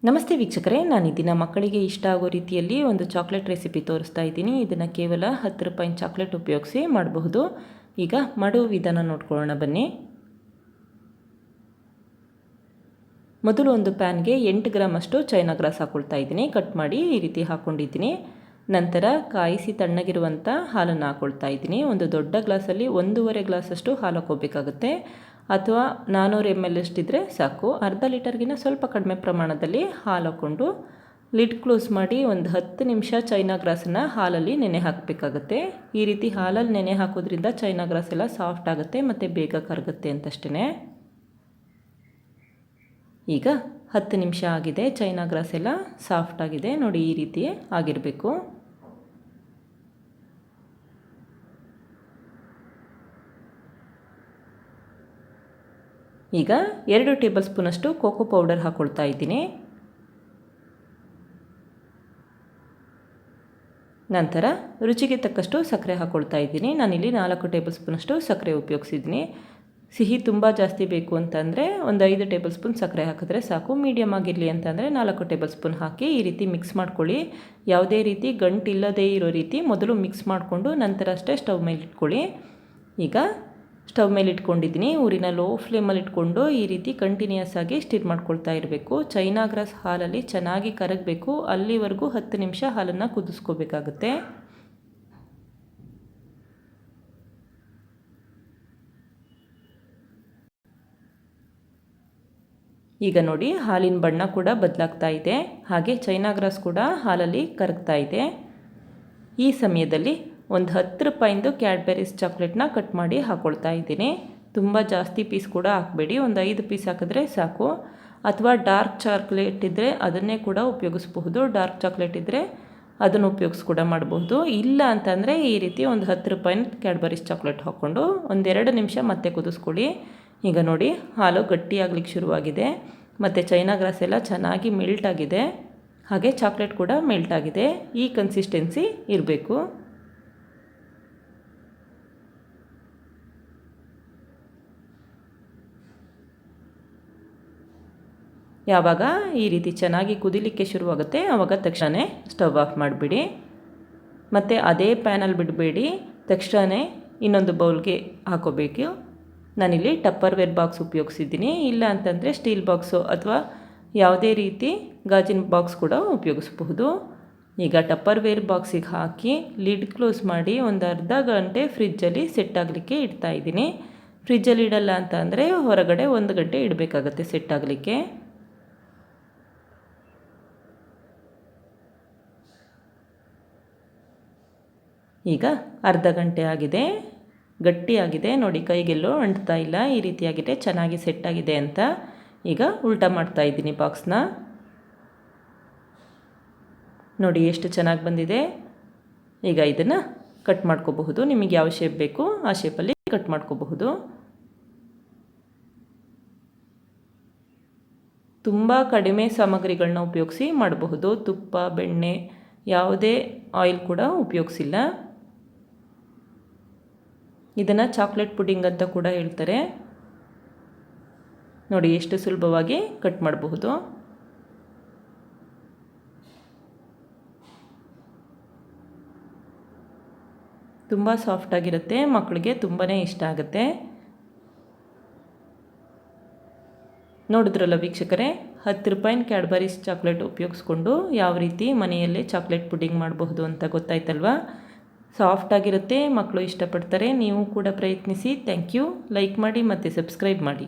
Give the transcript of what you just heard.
ನಮಸ್ತೆ ವೀಕ್ಷಕರೇ, ನಾನು ಈ ದಿನ ಮಕ್ಕಳಿಗೆ ಇಷ್ಟ ಆಗೋ ರೀತಿಯಲ್ಲಿ ಒಂದು ಚಾಕ್ಲೇಟ್ ರೆಸಿಪಿ ತೋರಿಸ್ತಾ ಇದ್ದೀನಿ. ಇದನ್ನು ಕೇವಲ 10 ರೂಪಾಯಿ ಚಾಕ್ಲೇಟ್ ಉಪಯೋಗಿಸಿ ಮಾಡಬಹುದು. ಈಗ ಮಾಡುವ ವಿಧಾನ ನೋಡ್ಕೊಳ್ಳೋಣ ಬನ್ನಿ. ಮೊದಲು ಒಂದು ಪ್ಯಾನ್ಗೆ 8 ಗ್ರಾಮ್ ಅಷ್ಟು ಚೈನಾಗ್ರಾಸ್ ಹಾಕ್ಕೊಳ್ತಾ ಇದ್ದೀನಿ. ಕಟ್ ಮಾಡಿ ಈ ರೀತಿ ಹಾಕ್ಕೊಂಡಿದ್ದೀನಿ. ನಂತರ ಕಾಯಿಸಿ ತಣ್ಣಗಿರುವಂಥ ಹಾಲನ್ನು ಹಾಕ್ಕೊಳ್ತಾ ಇದ್ದೀನಿ. ಒಂದು ದೊಡ್ಡ ಗ್ಲಾಸಲ್ಲಿ 1.5 ಗ್ಲಾಸಷ್ಟು ಹಾಲು ಹಾಕ್ಕೋಬೇಕಾಗುತ್ತೆ, ಅಥವಾ 400 ml ಅಷ್ಟಿದ್ರೆ ಸಾಕು. ಅರ್ಧ ಲೀಟರ್ಗಿಂತ ಸ್ವಲ್ಪ ಕಡಿಮೆ ಪ್ರಮಾಣದಲ್ಲಿ ಹಾಲು ಹಾಕ್ಕೊಂಡು ಲಿಡ್ ಕ್ಲೋಸ್ ಮಾಡಿ ಒಂದು 10 ನಿಮಿಷ ಚೈನಾಗ್ರಾಸನ್ನು ಹಾಲಲ್ಲಿ ನೆನೆ ಹಾಕಬೇಕಾಗುತ್ತೆ. ಈ ರೀತಿ ಹಾಲಲ್ಲಿ ನೆನೆ ಹಾಕೋದ್ರಿಂದ ಚೈನಾಗ್ರಾಸ್ ಎಲ್ಲ ಸಾಫ್ಟ್ ಆಗುತ್ತೆ ಮತ್ತು ಬೇಗ ಕರಗುತ್ತೆ ಅಂತಷ್ಟೇ. ಈಗ 10 ನಿಮಿಷ ಆಗಿದೆ, ಚೈನಾಗ್ರಾಸ್ ಎಲ್ಲ ಸಾಫ್ಟ್ ಆಗಿದೆ ನೋಡಿ, ಈ ರೀತಿ ಆಗಿರಬೇಕು. ಈಗ 2 ಟೇಬಲ್ ಸ್ಪೂನಷ್ಟು ಕೋಕೋ ಪೌಡರ್ ಹಾಕ್ಕೊಳ್ತಾ ಇದ್ದೀನಿ. ನಂತರ ರುಚಿಗೆ ತಕ್ಕಷ್ಟು ಸಕ್ಕರೆ ಹಾಕ್ಕೊಳ್ತಾ ಇದ್ದೀನಿ. ನಾನಿಲ್ಲಿ 4 ಟೇಬಲ್ ಸ್ಪೂನಷ್ಟು ಸಕ್ಕರೆ ಉಪಯೋಗಿಸಿದ್ದೀನಿ. ಸಿಹಿ ತುಂಬ ಜಾಸ್ತಿ ಬೇಕು ಅಂತಂದರೆ ಒಂದು 5 ಟೇಬಲ್ ಸ್ಪೂನ್ ಸಕ್ಕರೆ ಹಾಕಿದ್ರೆ ಸಾಕು. ಮೀಡಿಯಮ್ ಆಗಿರಲಿ ಅಂತಂದರೆ 4 ಟೇಬಲ್ ಸ್ಪೂನ್ ಹಾಕಿ ಈ ರೀತಿ ಮಿಕ್ಸ್ ಮಾಡ್ಕೊಳ್ಳಿ. ಯಾವುದೇ ರೀತಿ ಗಂಟಿಲ್ಲದೇ ಇರೋ ರೀತಿ ಮೊದಲು ಮಿಕ್ಸ್ ಮಾಡಿಕೊಂಡು ನಂತರ ಅಷ್ಟೇ ಸ್ಟವ್ ಮೇಲೆ ಇಟ್ಕೊಳ್ಳಿ. ಈಗ ಸ್ಟವ್ ಮೇಲೆ ಇಟ್ಕೊಂಡಿದ್ದೀನಿ. ಊರಿನ ಲೋ ಫ್ಲೇಮಲ್ಲಿ ಇಟ್ಕೊಂಡು ಈ ರೀತಿ ಕಂಟಿನ್ಯೂಸ್ ಆಗಿ ಸ್ಟಿರ್ ಮಾಡ್ಕೊಳ್ತಾ ಇರಬೇಕು. ಚೈನಾಗ್ರಾಸ್ ಹಾಲಲ್ಲಿ ಚೆನ್ನಾಗಿ ಕರಗಬೇಕು, ಅಲ್ಲಿವರೆಗೂ 10 ನಿಮಿಷ ಹಾಲನ್ನು ಕುದಿಸ್ಕೋಬೇಕಾಗುತ್ತೆ. ಈಗ ನೋಡಿ, ಹಾಲಿನ ಬಣ್ಣ ಕೂಡ ಬದಲಾಗ್ತಾ ಇದೆ, ಹಾಗೆ ಚೈನಾಗ್ರಾಸ್ ಕೂಡ ಹಾಲಲ್ಲಿ ಕರಗ್ತಾ ಇದೆ. ಈ ಸಮಯದಲ್ಲಿ ಒಂದು 10 ರೂಪಾಯಿಂದು ಕ್ಯಾಡ್ಬೆರೀಸ್ ಚಾಕ್ಲೇಟ್ನ ಕಟ್ ಮಾಡಿ ಹಾಕ್ಕೊಳ್ತಾ ಇದ್ದೀನಿ. ತುಂಬ ಜಾಸ್ತಿ ಪೀಸ್ ಕೂಡ ಹಾಕಬೇಡಿ, ಒಂದು 5 ಪೀಸ್ ಹಾಕಿದ್ರೆ ಸಾಕು. ಅಥವಾ ಡಾರ್ಕ್ ಚಾಕ್ಲೇಟ್ ಇದ್ದರೆ ಅದನ್ನೇ ಕೂಡ ಉಪಯೋಗಿಸ್ಬಹುದು. ಡಾರ್ಕ್ ಚಾಕ್ಲೇಟ್ ಇದ್ದರೆ ಅದನ್ನು ಉಪಯೋಗಿಸಿ ಕೂಡ ಮಾಡಬಹುದು. ಇಲ್ಲ ಅಂತಂದರೆ ಈ ರೀತಿ ಒಂದು 10 ರೂಪಾಯಿನ ಕ್ಯಾಡ್ಬರೀಸ್ ಚಾಕ್ಲೇಟ್ ಹಾಕ್ಕೊಂಡು ಒಂದು 2 ನಿಮಿಷ ಮತ್ತೆ ಕುದಿಸ್ಕೊಳ್ಳಿ. ಈಗ ನೋಡಿ, ಹಾಲು ಗಟ್ಟಿಯಾಗಲಿಕ್ಕೆ ಶುರುವಾಗಿದೆ ಮತ್ತು ಚೈನಾಗ್ರಾಸ್ ಎಲ್ಲ ಚೆನ್ನಾಗಿ ಮೆಲ್ಟ್ ಆಗಿದೆ, ಹಾಗೆ ಚಾಕ್ಲೇಟ್ ಕೂಡ ಮೆಲ್ಟ್ ಆಗಿದೆ. ಈ ಕನ್ಸಿಸ್ಟೆನ್ಸಿ ಇರಬೇಕು. ಯಾವಾಗ ಈ ರೀತಿ ಚೆನ್ನಾಗಿ ಕುದಿಲಿಕ್ಕೆ ಶುರುವಾಗುತ್ತೆ ಆವಾಗ ತಕ್ಷಣ ಸ್ಟವ್ ಆಫ್ ಮಾಡಿಬಿಡಿ. ಮತ್ತು ಅದೇ ಪ್ಯಾನಲ್ಲಿ ಬಿಡಬೇಡಿ, ತಕ್ಷಣ ಇನ್ನೊಂದು ಬೌಲ್ಗೆ ಹಾಕೋಬೇಕು. ನಾನಿಲ್ಲಿ ಟಪ್ಪರ್ವೇರ್ ಬಾಕ್ಸ್ ಉಪಯೋಗಿಸಿದ್ದೀನಿ. ಇಲ್ಲ ಅಂತಂದರೆ ಸ್ಟೀಲ್ ಬಾಕ್ಸು ಅಥವಾ ಯಾವುದೇ ರೀತಿ ಗಾಜಿನ ಬಾಕ್ಸ್ ಕೂಡ ಉಪಯೋಗಿಸಬಹುದು. ಈಗ ಟಪ್ಪರ್ವೇರ್ ಬಾಕ್ಸಿಗೆ ಹಾಕಿ ಲಿಡ್ ಕ್ಲೋಸ್ ಮಾಡಿ ಒಂದು ಅರ್ಧ ಗಂಟೆ ಫ್ರಿಜ್ಜಲ್ಲಿ ಸೆಟ್ ಆಗಲಿಕ್ಕೆ ಇಡ್ತಾಯಿದ್ದೀನಿ. ಫ್ರಿಜ್ಜಲ್ಲಿ ಇಡಲ್ಲ ಅಂತ ಅಂದರೆ ಹೊರಗಡೆ 1 ಗಂಟೆ ಇಡಬೇಕಾಗತ್ತೆ ಸೆಟ್ ಆಗಲಿಕ್ಕೆ. ಈಗ ಅರ್ಧ ಗಂಟೆ ಆಗಿದೆ, ಗಟ್ಟಿಯಾಗಿದೆ ನೋಡಿ, ಕೈಗೆಲ್ಲೂ ಅಂಟ್ತಾ ಇಲ್ಲ. ಈ ರೀತಿಯಾಗಿದೆ, ಚೆನ್ನಾಗಿ ಸೆಟ್ ಆಗಿದೆ ಅಂತ. ಈಗ ಉಲ್ಟಾ ಮಾಡ್ತಾ ಇದ್ದೀನಿ ಬಾಕ್ಸ್ನ. ನೋಡಿ ಎಷ್ಟು ಚೆನ್ನಾಗಿ ಬಂದಿದೆ. ಈಗ ಇದನ್ನು ಕಟ್ ಮಾಡ್ಕೋಬಹುದು. ನಿಮಗೆ ಯಾವ ಶೇಪ್ ಬೇಕು ಆ ಶೇಪಲ್ಲಿ ಕಟ್ ಮಾಡ್ಕೋಬಹುದು. ತುಂಬ ಕಡಿಮೆ ಸಾಮಗ್ರಿಗಳನ್ನ ಉಪಯೋಗಿಸಿ ಮಾಡಬಹುದು. ತುಪ್ಪ, ಬೆಣ್ಣೆ, ಯಾವುದೇ ಆಯಿಲ್ ಕೂಡ ಉಪಯೋಗಿಸಿಲ್ಲ. ಇದನ್ನು ಚಾಕ್ಲೇಟ್ ಪುಡಿಂಗ್ ಅಂತ ಕೂಡ ಹೇಳ್ತಾರೆ. ನೋಡಿ ಎಷ್ಟು ಸುಲಭವಾಗಿ ಕಟ್ ಮಾಡಬಹುದು. ತುಂಬ ಸಾಫ್ಟಾಗಿರುತ್ತೆ, ಮಕ್ಕಳಿಗೆ ತುಂಬಾ ಇಷ್ಟ ಆಗುತ್ತೆ. ನೋಡಿದ್ರಲ್ಲ ವೀಕ್ಷಕರೇ, 10 ರೂಪಾಯಿನ ಕ್ಯಾಡ್ಬರೀಸ್ ಚಾಕ್ಲೇಟ್ ಉಪಯೋಗಿಸ್ಕೊಂಡು ಯಾವ ರೀತಿ ಮನೆಯಲ್ಲೇ ಚಾಕ್ಲೇಟ್ ಪುಡಿಂಗ್ ಮಾಡಬಹುದು ಅಂತ ಗೊತ್ತಾಯ್ತಲ್ವಾ. ಸಾಫ್ಟಾಗಿರುತ್ತೆ, ಮಕ್ಕಳು ಇಷ್ಟಪಡ್ತಾರೆ. ನೀವು ಕೂಡ ಪ್ರಯತ್ನಿಸಿ. Thank you. ಲೈಕ್ ಮಾಡಿ ಮತ್ತು ಸಬ್ಸ್ಕ್ರೈಬ್ ಮಾಡಿ.